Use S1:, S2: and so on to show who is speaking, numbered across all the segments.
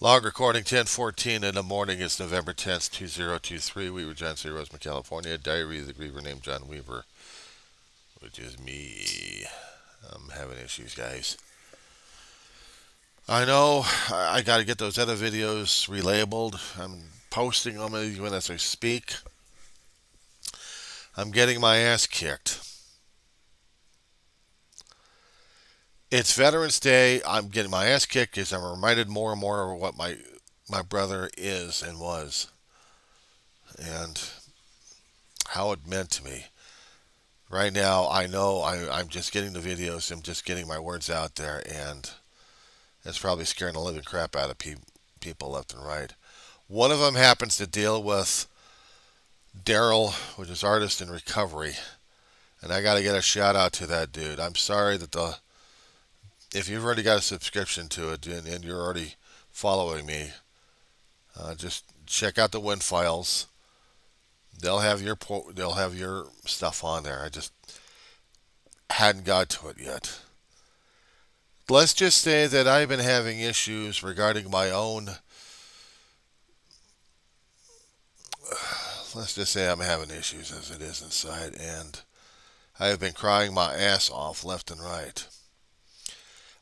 S1: Log recording 10:14 in the morning. It's November 10th, 2023. We were John City, Roseman, California. Diary of the Griever named John Weaver, which is me. I'm having issues, guys. I know I got to get those other videos relabeled. I'm posting them even as I speak. I'm getting my ass kicked. It's Veterans Day. I'm getting my ass kicked because I'm reminded more and more of what my brother is and was, and how it meant to me. Right now, I know I'm just getting the videos. I'm just getting my words out there, and it's probably scaring the living crap out of people left and right. One of them happens to deal with Daryl, which is artist in recovery, and I got to get a shout out to that dude. I'm sorry that the if you've already got a subscription to it and you're already following me, just check out the Win files. They'll have your stuff on there. I just hadn't got to it yet. Let's just say that I've been having issues regarding my own. Let's just say I'm having issues as it is inside, and I have been crying my ass off left and right.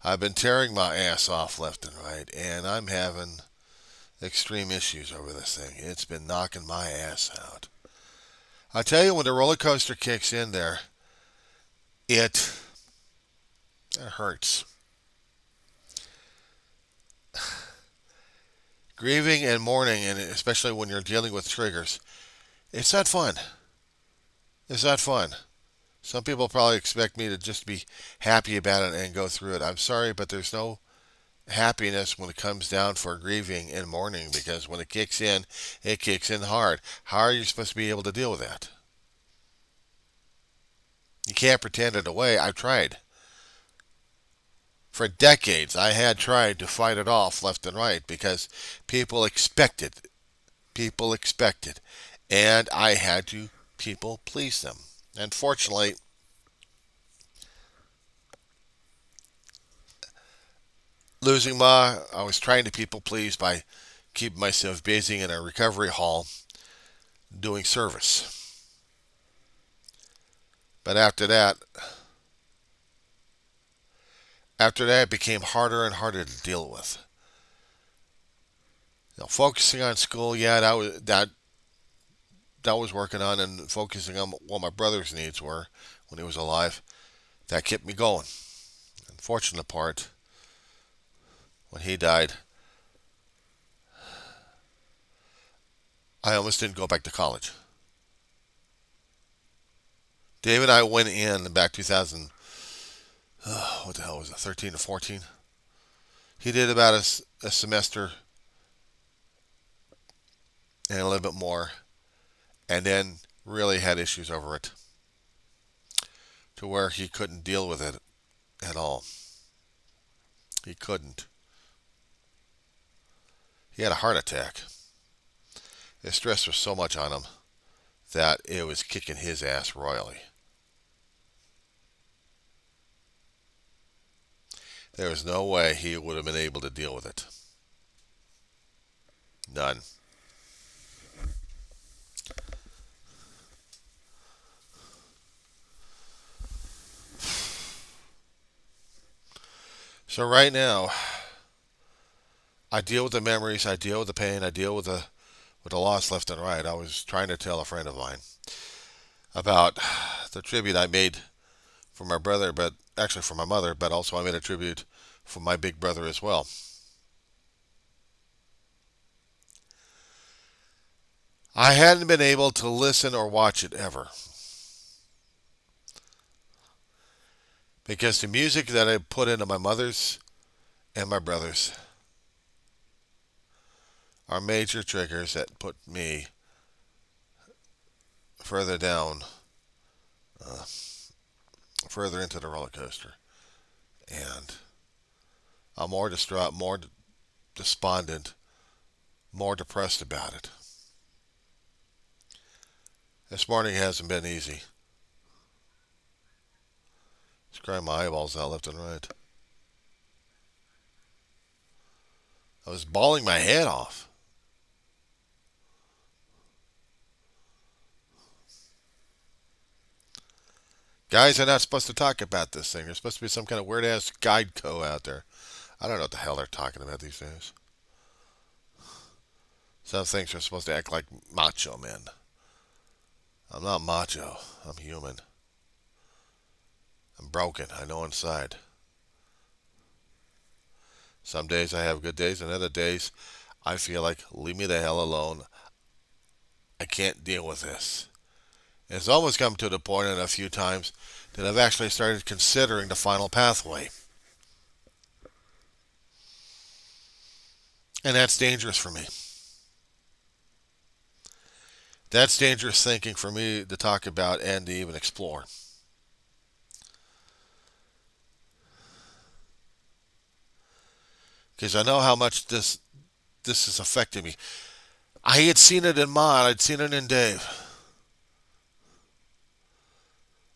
S1: I've been tearing my ass off left and right, and I'm having extreme issues over this thing. It's been knocking my ass out. I tell you, when the roller coaster kicks in there, it, it hurts. Grieving and mourning, and especially when you're dealing with triggers, it's not fun. It's not fun. Some people probably expect me to just be happy about it and go through it. I'm sorry, but there's no happiness when it comes down for grieving and mourning, because when it kicks in hard. How are you supposed to be able to deal with that? You can't pretend it away. I've tried. For decades, I had tried to fight it off left and right because people expected. People expected. And I had to people please them. Unfortunately, I was trying to people please by keeping myself busy in a recovery hall doing service. But after that, it became harder and harder to deal with. Focusing on school, yeah, that was working on, and focusing on what my brother's needs were when he was alive. That kept me going. Unfortunate part, when he died, I almost didn't go back to college. Dave and I went in back 2000. What the hell was it? 13 to 14. He did about a semester and a little bit more, and then really had issues over it to where he couldn't deal with it at all. He couldn't. He had a heart attack. The stress was so much on him that it was kicking his ass royally. There was no way he would have been able to deal with it. None. So right now, I deal with the memories, I deal with the pain, I deal with the loss left and right. I was trying to tell a friend of mine about the tribute I made for my brother, but actually for my mother, but also I made a tribute for my big brother as well. I hadn't been able to listen or watch it ever because the music that I put into my mother's and my brother's are major triggers that put me further down, uh, further into the roller coaster. And I'm more distraught, more despondent, more depressed about it. This morning hasn't been easy. It's crying my eyeballs out left and right. I was bawling my head off. Guys are not supposed to talk about this thing. There's supposed to be some kind of weird ass guide co out there. I don't know what the hell they're talking about these days. Some things are supposed to act like macho men. I'm not macho. I'm human. I'm broken. I know inside. Some days I have good days, and other days I feel like, leave me the hell alone. I can't deal with this. It's almost come to the point in a few times that I've actually started considering the final pathway. And that's dangerous for me. That's dangerous thinking for me to talk about and to even explore. Because I know how much this is affecting me. I had seen it in Mod. I'd seen it in Dave.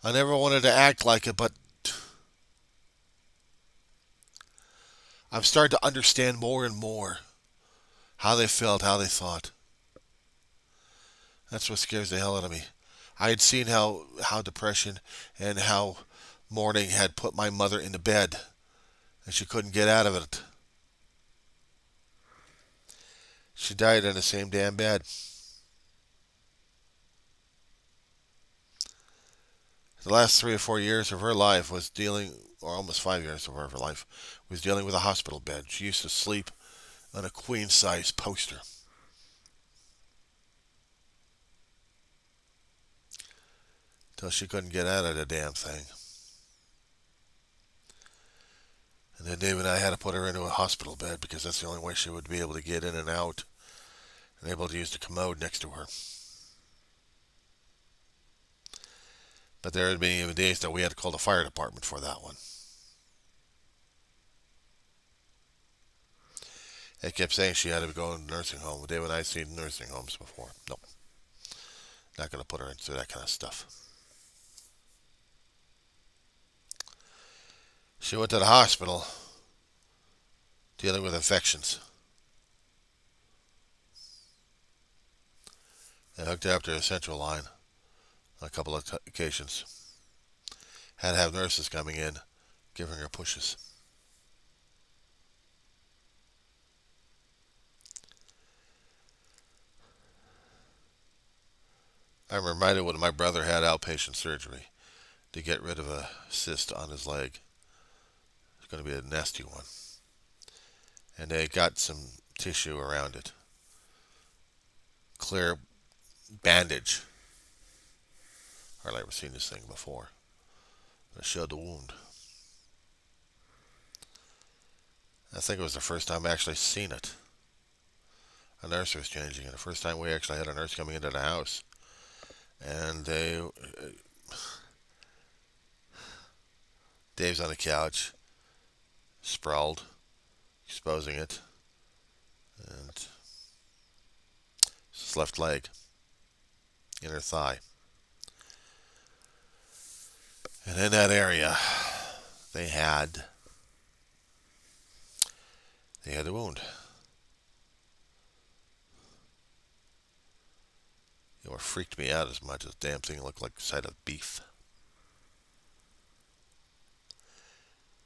S1: I never wanted to act like it, but I'm starting to understand more and more how they felt, how they thought. That's what scares the hell out of me. I had seen how depression and how mourning had put my mother into bed, and she couldn't get out of it. She died in the same damn bed. The last 3 or 4 years of her life was dealing, or almost 5 years of her life, was dealing with a hospital bed. She used to sleep on a queen size poster. Till she couldn't get out of the damn thing. And then Dave and I had to put her into a hospital bed because that's the only way she would be able to get in and out and able to use the commode next to her. But there had been even days that we had to call the fire department for that one. They kept saying she had to go in a nursing home. Dave and I had seen nursing homes before. Nope. Not going to put her into that kind of stuff. She went to the hospital dealing with infections. They hooked her up to a central line on a couple of occasions. Had to have nurses coming in, giving her pushes. I'm reminded when my brother had outpatient surgery to get rid of a cyst on his leg. It's going to be a nasty one. And they got some tissue around it. Clear bandage. Hardly ever seen this thing before. It showed the wound. I think it was the first time I actually seen it. A nurse was changing it. The first time we actually had a nurse coming into the house. And Dave's on the couch, sprawled, exposing it. And his left leg, inner thigh. And in that area, they had the wound. It freaked me out as much as the damn thing looked like a side of beef.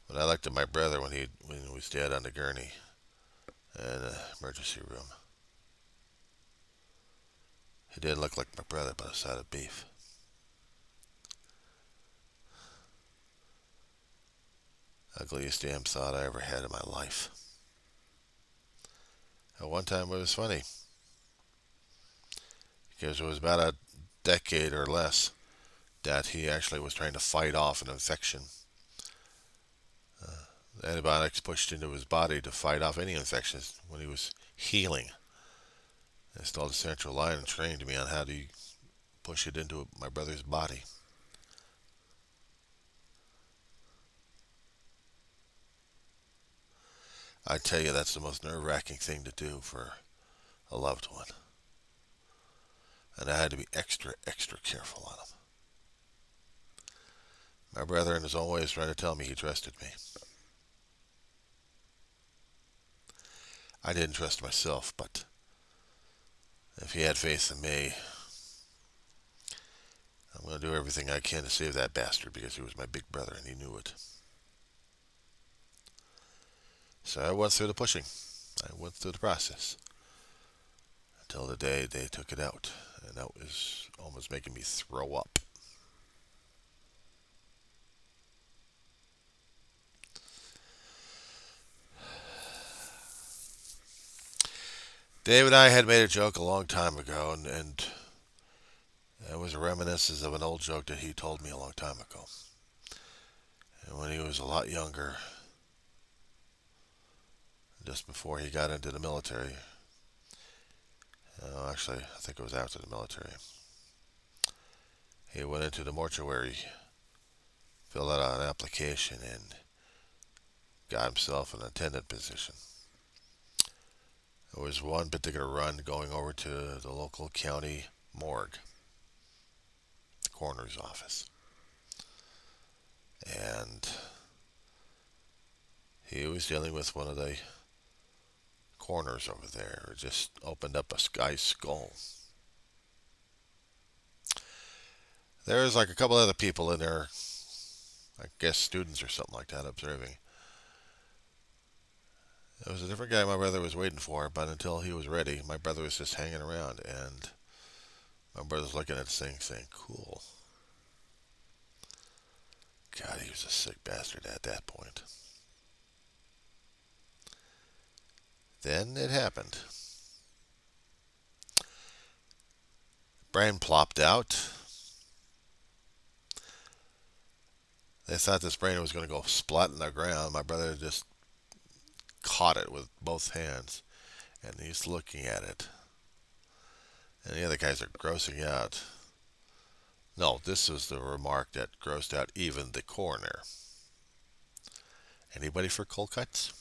S1: But I looked at my brother when he was dead on the gurney in the emergency room. He didn't look like my brother, but a side of beef. Ugliest damn thought I ever had in my life. At one time it was funny. Because it was about a decade or less that he actually was trying to fight off an infection. Antibiotics pushed into his body to fight off any infections when he was healing. I installed a central line and trained me on how to push it into my brother's body. I tell you, that's the most nerve-wracking thing to do for a loved one. And I had to be extra, extra careful on him. My brother, in his own way, is trying to tell me he trusted me. I didn't trust myself, but if he had faith in me, I'm going to do everything I can to save that bastard because he was my big brother and he knew it. So I went through the pushing. I went through the process until the day they took it out. And that was almost making me throw up. Dave and I had made a joke a long time ago, and it was a reminiscence of an old joke that he told me a long time ago. And when he was a lot younger, just before he got into the military, actually, I think it was after the military, he went into the mortuary, filled out an application, and got himself an attendant position. There was one particular run going over to the local county morgue, the coroner's office. And he was dealing with one of the coroners over there who just opened up a guy's skull. There was like a couple other people in there, I guess students or something like that, observing. It was a different guy my brother was waiting for, but until he was ready, my brother was just hanging around, and my brother's looking at this thing saying, cool. God, he was a sick bastard at that point. Then it happened. Brain plopped out. They thought this brain was going to go splat in the ground. My brother just caught it with both hands, and he's looking at it. And the other guys are grossing out. No, this was the remark that grossed out even the coroner. Anybody for cold cuts?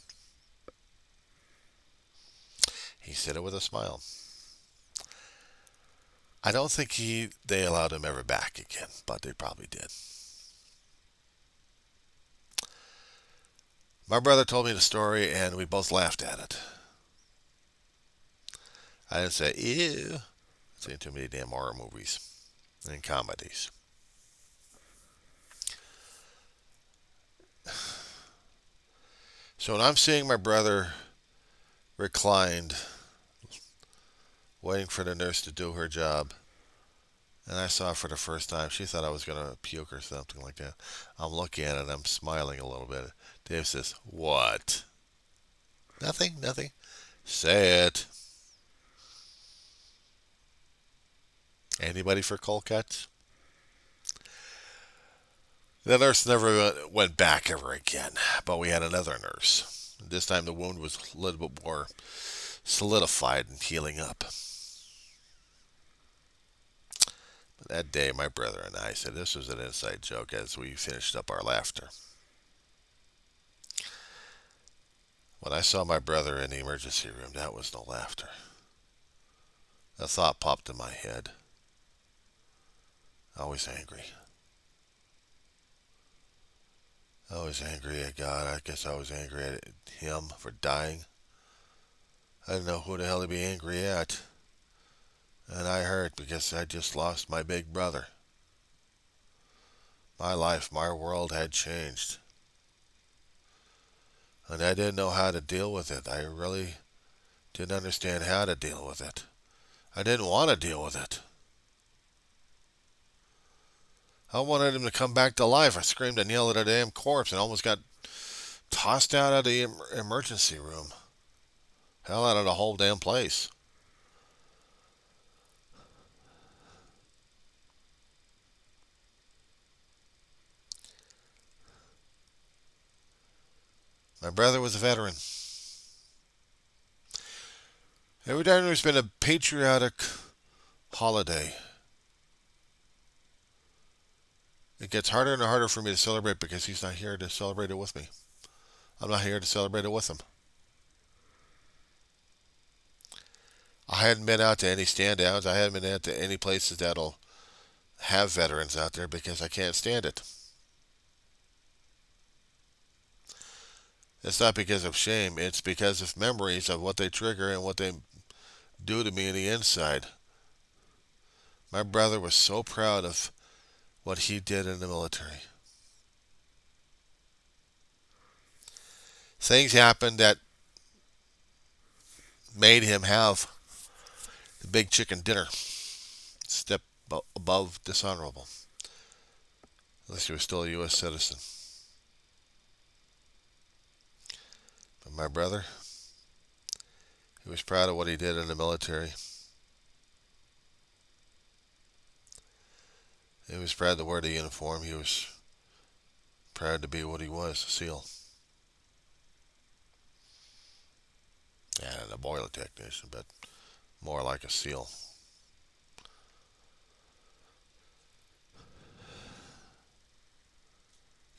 S1: He said it with a smile. I don't think they allowed him ever back again, but they probably did. My brother told me the story, and we both laughed at it. I didn't say, ew. I've seen too many damn horror movies and comedies. So when I'm seeing my brother reclined, waiting for the nurse to do her job, and I saw it for the first time, she thought I was going to puke or something like that. I'm looking at it, and I'm smiling a little bit. Dave says, what? Nothing, nothing. Say it. Anybody for cold cuts? The nurse never went back ever again, but we had another nurse. This time the wound was a little bit more solidified and healing up. But that day, my brother and I said this was an inside joke as we finished up our laughter. When I saw my brother in the emergency room, that was no laughter. A thought popped in my head. I was angry. I was angry at God. I guess I was angry at him for dying. I didn't know who the hell to be angry at. And I hurt because I just lost my big brother. My life, my world had changed. And I didn't know how to deal with it. I really didn't understand how to deal with it. I didn't want to deal with it. I wanted him to come back to life. I screamed and yelled at a damn corpse and almost got tossed out of the emergency room. Hell, out of the whole damn place. My brother was a veteran. Every time there's been a patriotic holiday, it gets harder and harder for me to celebrate because he's not here to celebrate it with me. I'm not here to celebrate it with him. I hadn't been out to any stand-downs. I hadn't been out to any places that'll have veterans out there because I can't stand it. It's not because of shame. It's because of memories of what they trigger and what they do to me in the inside. My brother was so proud of what he did in the military. Things happened that made him have the big chicken dinner. Step above dishonorable. Unless he was still a U.S. citizen. But my brother, he was proud of what he did in the military. He was proud to wear the uniform. He was proud to be what he was, a SEAL. And a boiler technician, but more like a SEAL.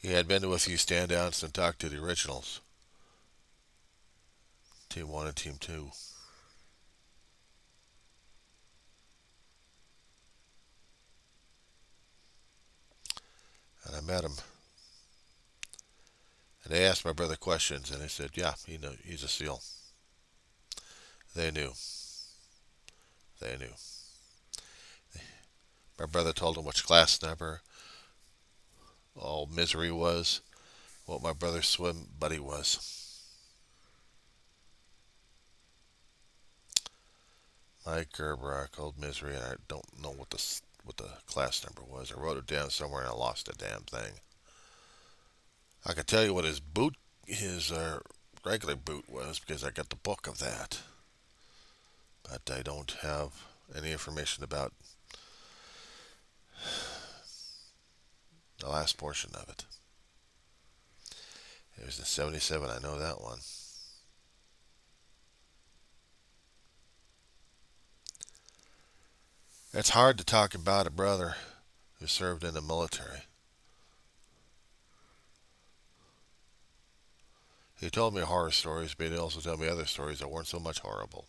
S1: He had been to a few stand-downs and talked to the originals. Team 1 and Team 2. And I met him. And they asked my brother questions, and he said, yeah, he's a SEAL. They knew. They knew. My brother told him which class number all Misery was, what my brother's swim buddy was. Mike Gerbrock, old Misery, and I don't know what the class number was. I wrote it down somewhere and I lost the damn thing. I can tell you what his regular boot was because I got the book of that, but I don't have any information about the last portion of it. It was the 77. I know that one. It's hard to talk about a brother who served in the military. He told me horror stories, but he also told me other stories that weren't so much horrible.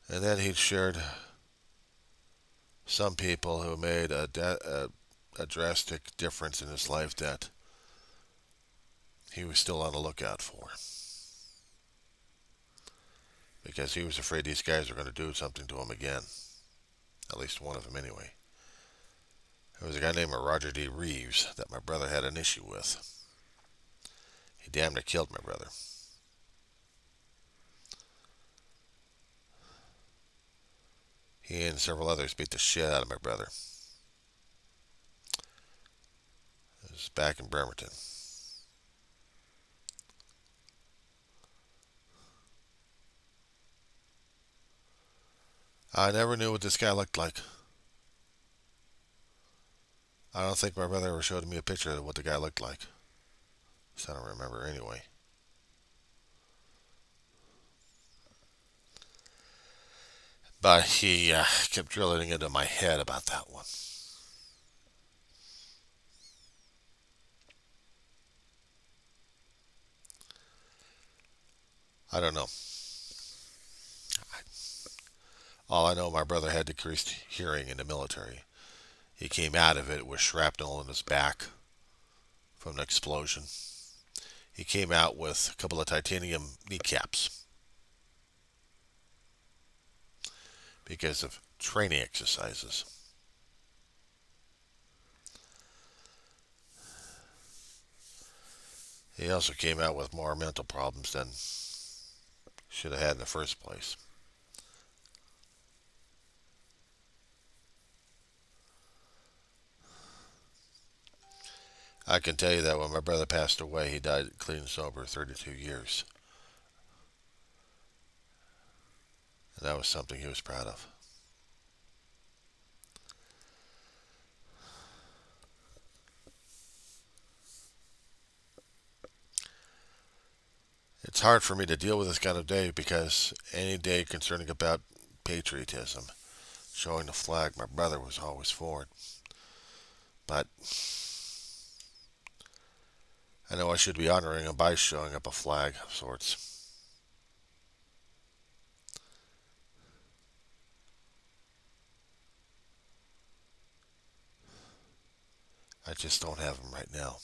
S1: And then he shared some people who made a drastic difference in his life that he was still on the lookout for. Because he was afraid these guys were going to do something to him again. At least one of them, anyway. There was a guy named Roger D. Reeves that my brother had an issue with. He damn near killed my brother. He and several others beat the shit out of my brother. It was back in Bremerton. I never knew what this guy looked like. I don't think my brother ever showed me a picture of what the guy looked like. So I don't remember anyway. But he kept drilling into my head about that one. I don't know. All I know, my brother had decreased hearing in the military. He came out of it with shrapnel in his back from an explosion. He came out with a couple of titanium kneecaps because of training exercises. He also came out with more mental problems than should have had in the first place. I can tell you that when my brother passed away, he died clean and sober, 32 years. And that was something he was proud of. It's hard for me to deal with this kind of day because any day concerning about patriotism, showing the flag, my brother was always for it. But I know I should be honoring him by showing up a flag of sorts. I just don't have him right now.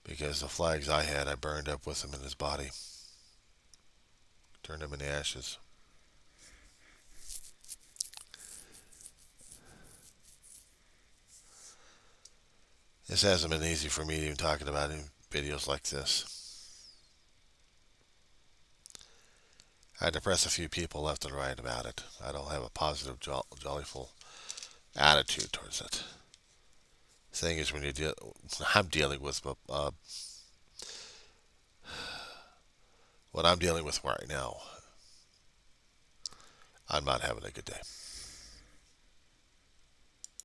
S1: because the flags I had, I burned up with him in his body, turned him into ashes. This hasn't been easy for me even talking about in videos like this. I had to press a few people left and right about it. I don't have a positive, jollyful attitude towards it. The thing is, when I'm dealing with what I'm dealing with right now, I'm not having a good day.